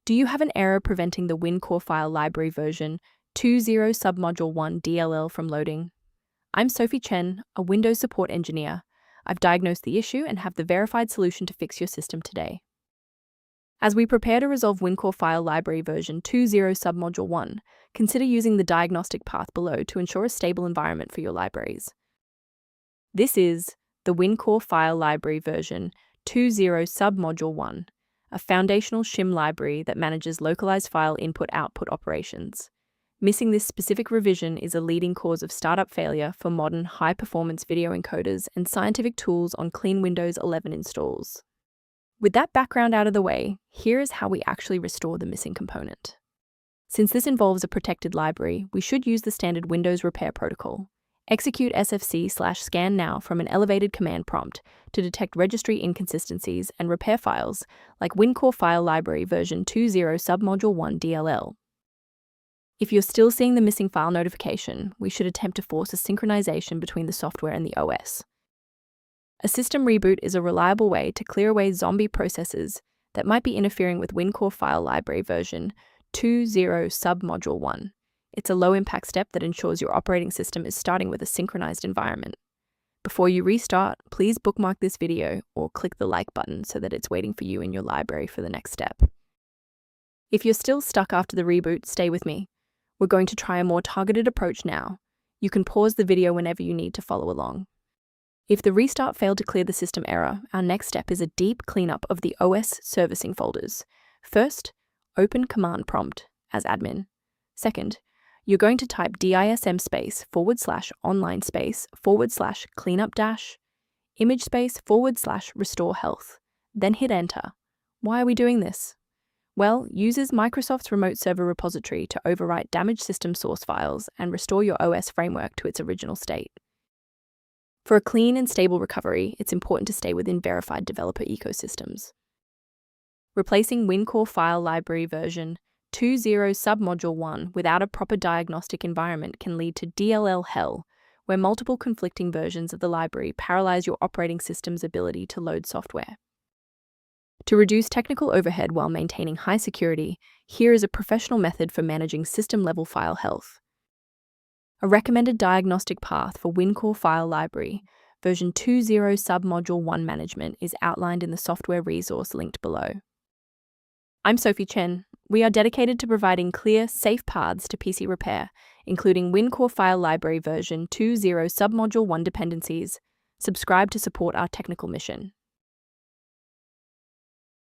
Do you have an error preventing the WinCore file library version 2.0 submodule 1 DLL from loading? I'm Sophie Chen, a Windows support engineer. I've diagnosed the issue and have the verified solution to fix your system today. As we prepare to resolve WinCore file library version 2.0 submodule 1, consider using the diagnostic path below to ensure a stable environment for your libraries. This is the WinCore file library version 2.0 submodule 1, a foundational shim library that manages localized file input-output operations. Missing this specific revision is a leading cause of startup failure for modern high-performance video encoders and scientific tools on clean Windows 11 installs. With that background out of the way, here is how we actually restore the missing component. Since this involves a protected library, we should use the standard Windows repair protocol. Execute sfc/scan now from an elevated command prompt to detect registry inconsistencies and repair files like WinCore file library version 2.0 submodule 1 DLL. If you're still seeing the missing file notification, we should attempt to force a synchronization between the software and the OS. A system reboot is a reliable way to clear away zombie processes that might be interfering with WinCore file library version 2.0 submodule 1. It's a low-impact step that ensures your operating system is starting with a synchronized environment. Before you restart, please bookmark this video or click the like button so that it's waiting for you in your library for the next step. If you're still stuck after the reboot, stay with me. We're going to try a more targeted approach now. You can pause the video whenever you need to follow along. If the restart failed to clear the system error, our next step is a deep cleanup of the OS servicing folders. First, open command prompt as admin. Second, you're going to type DISM space /online space /cleanup dash image space /restore health. Then hit enter. Why are we doing this? Well, uses Microsoft's remote server repository to overwrite damaged system source files and restore your OS framework to its original state. For a clean and stable recovery, it's important to stay within verified developer ecosystems. Replacing WinCore file library version 2.0 submodule 1 without a proper diagnostic environment can lead to DLL hell, where multiple conflicting versions of the library paralyze your operating system's ability to load software. To reduce technical overhead while maintaining high security, here is a professional method for managing system-level file health. A recommended diagnostic path for WinCore file library version 2.0 submodule 1 management is outlined in the software resource linked below. I'm Sophie Chen. We are dedicated to providing clear, safe paths to PC repair, including WinCore file library version 2.0 submodule 1 dependencies. Subscribe to support our technical mission.